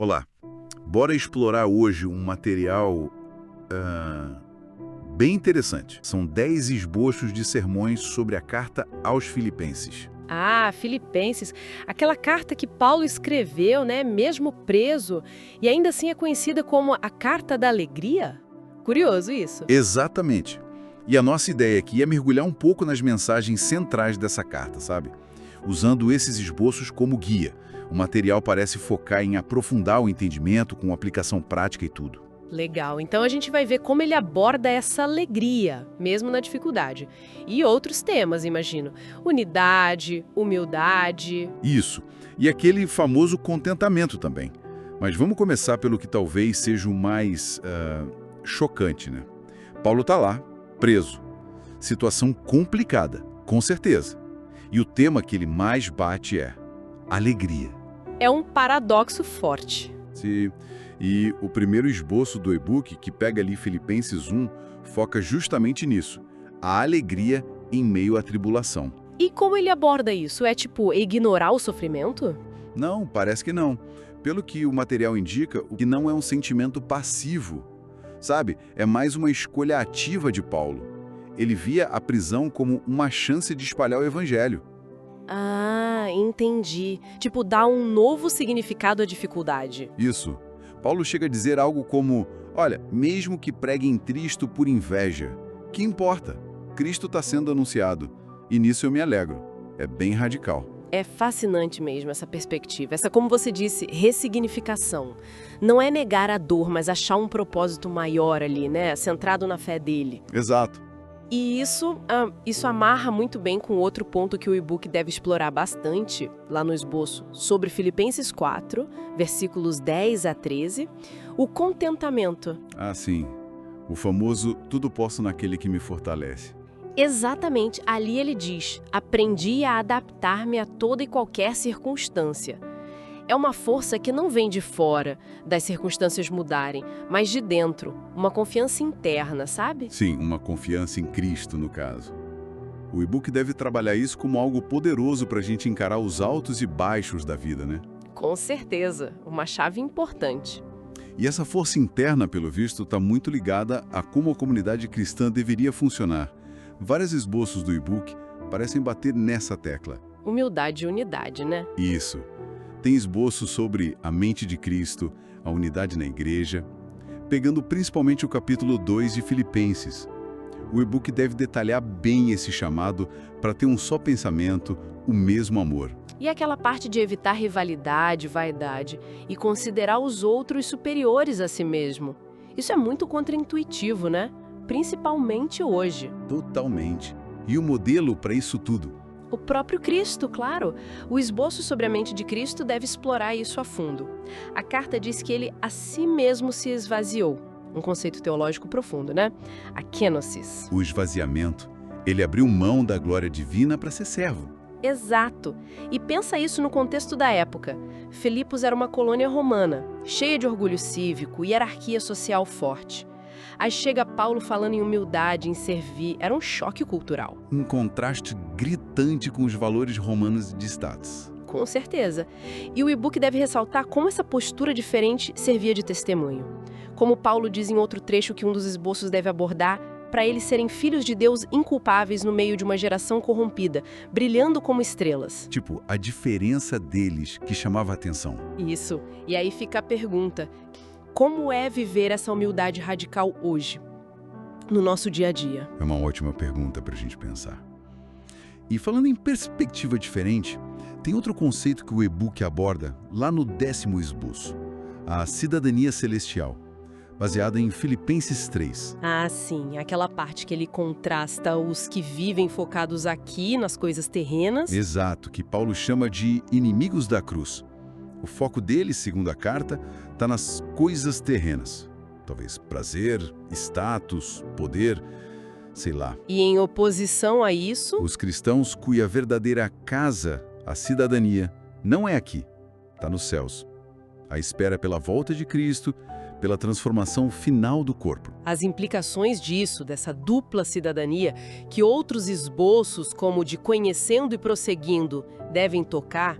Olá, bora explorar hoje um material ah, bem interessante. São 10 esboços de sermões sobre a carta aos Filipenses. Ah, Filipenses, aquela carta que Paulo escreveu, né, mesmo preso, e ainda assim é conhecida como a Carta da Alegria? Curioso isso. Exatamente. E a nossa ideia aqui é mergulhar um pouco nas mensagens centrais dessa carta, sabe? Usando esses esboços como guia. O material parece focar em aprofundar o entendimento com aplicação prática e tudo. Legal, então a gente vai ver como ele aborda essa alegria, mesmo na dificuldade. E outros temas, imagino. Unidade, humildade. Isso. E aquele famoso contentamento também. Mas vamos começar pelo que talvez seja o mais chocante, né? Paulo está lá, preso. Situação complicada, com certeza. E o tema que ele mais bate é alegria. É um paradoxo forte. Sim. E o primeiro esboço do e-book, que pega ali Filipenses 1, foca justamente nisso. A alegria em meio à tribulação. E como ele aborda isso? É tipo ignorar o sofrimento? Não, parece que não. Pelo que o material indica, o que não é um sentimento passivo. Sabe? É mais uma escolha ativa de Paulo. Ele via a prisão como uma chance de espalhar o evangelho. Ah, entendi. Tipo, dá um novo significado à dificuldade. Isso. Paulo chega a dizer algo como: olha, mesmo que preguem Cristo por inveja, que importa? Cristo está sendo anunciado. E nisso eu me alegro. É bem radical. É fascinante mesmo essa perspectiva, essa, como você disse, ressignificação. Não é negar a dor, mas achar um propósito maior ali, né? Centrado na fé dele. Exato. E isso amarra muito bem com outro ponto que o e-book deve explorar bastante, lá no esboço, sobre Filipenses 4, versículos 10 a 13, o contentamento. Ah, sim. O famoso tudo posso naquele que me fortalece. Exatamente, ali ele diz: aprendi a adaptar-me a toda e qualquer circunstância. É uma força que não vem de fora, das circunstâncias mudarem, mas de dentro, uma confiança interna, sabe? Sim, uma confiança em Cristo, no caso. O e-book deve trabalhar isso como algo poderoso para a gente encarar os altos e baixos da vida, né? Com certeza, uma chave importante. E essa força interna, pelo visto, está muito ligada a como a comunidade cristã deveria funcionar. Vários esboços do e-book parecem bater nessa tecla. Humildade e unidade, né? Isso. Tem esboços sobre a mente de Cristo, a unidade na igreja, pegando principalmente o capítulo 2 de Filipenses. O e-book deve detalhar bem esse chamado para ter um só pensamento, o mesmo amor. E aquela parte de evitar rivalidade, vaidade e considerar os outros superiores a si mesmo. Isso é muito contraintuitivo, né? Principalmente hoje. Totalmente. E o modelo para isso tudo? O próprio Cristo, claro. O esboço sobre a mente de Cristo deve explorar isso a fundo. A carta diz que ele a si mesmo se esvaziou. Um conceito teológico profundo, né? A kenosis. O esvaziamento. Ele abriu mão da glória divina para ser servo. Exato. E pensa isso no contexto da época. Filipos era uma colônia romana, cheia de orgulho cívico e hierarquia social forte. Aí chega Paulo falando em humildade, em servir. Era um choque cultural. Um contraste gritante com os valores romanos de status. Com certeza. E o e-book deve ressaltar como essa postura diferente servia de testemunho. Como Paulo diz em outro trecho que um dos esboços deve abordar, para eles serem filhos de Deus inculpáveis no meio de uma geração corrompida, brilhando como estrelas. Tipo, a diferença deles que chamava a atenção. Isso. E aí fica a pergunta: como é viver essa humildade radical hoje, no nosso dia a dia? É uma ótima pergunta para a gente pensar. E falando em perspectiva diferente, tem outro conceito que o e-book aborda lá no 10º esboço, a cidadania celestial, baseada em Filipenses 3. Ah, sim, aquela parte que ele contrasta os que vivem focados aqui nas coisas terrenas. Exato, que Paulo chama de inimigos da cruz. O foco deles, segundo a carta, está nas coisas terrenas. Talvez prazer, status, poder, sei lá. E em oposição a isso, Os cristãos cuja verdadeira casa, a cidadania, não é aqui, está nos céus. A espera pela volta de Cristo, pela transformação final do corpo. as implicações disso, dessa dupla cidadania, que outros esboços, como o de conhecendo e prosseguindo, devem tocar,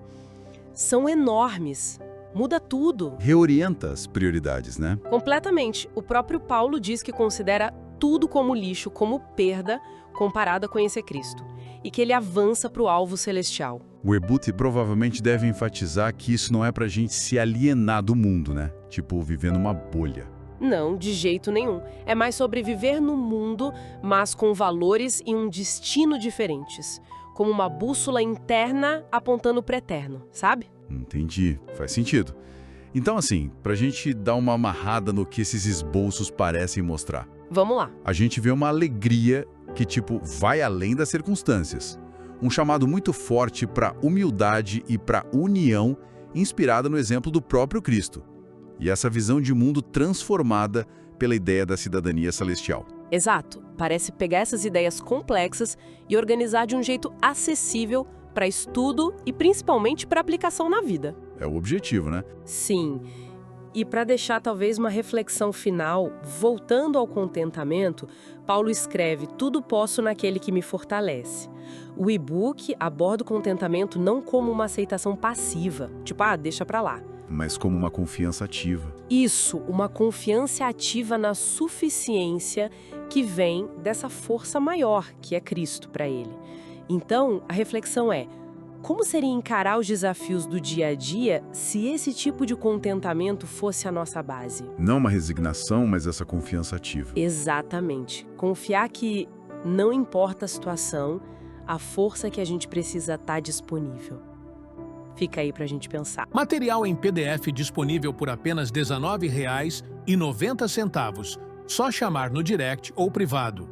são enormes. Muda tudo. Reorienta as prioridades, né? Completamente. O próprio Paulo diz que considera tudo como lixo, como perda, comparado a conhecer Cristo. E que ele avança para o alvo celestial. O e-book provavelmente deve enfatizar que isso não é pra gente se alienar do mundo, né? Tipo, viver numa bolha. Não, de jeito nenhum. É mais sobre viver no mundo, mas com valores e um destino diferentes. Como uma bússola interna apontando para o eterno, sabe? Entendi, faz sentido. Então, assim, pra gente dar uma amarrada no que esses esboços parecem mostrar. Vamos lá. A gente vê uma alegria que, tipo, vai além das circunstâncias. Um chamado muito forte para humildade e para união, inspirada no exemplo do próprio Cristo. E essa visão de mundo transformada pela ideia da cidadania celestial. Exato. Parece pegar essas ideias complexas e organizar de um jeito acessível para estudo e principalmente para aplicação na vida. É o objetivo, né? Sim. E para deixar talvez uma reflexão final, voltando ao contentamento, Paulo escreve: tudo posso naquele que me fortalece. O e-book aborda o contentamento não como uma aceitação passiva, tipo, deixa pra lá. Mas como uma confiança ativa. Isso, uma confiança ativa na suficiência que vem dessa força maior, que é Cristo para ele. Então, a reflexão é: como seria encarar os desafios do dia a dia se esse tipo de contentamento fosse a nossa base? Não uma resignação, mas essa confiança ativa. Exatamente. Confiar que não importa a situação, a força que a gente precisa está disponível. Fica aí pra gente pensar. Material em PDF disponível por apenas R$ 19,90. Só chamar no direct ou privado.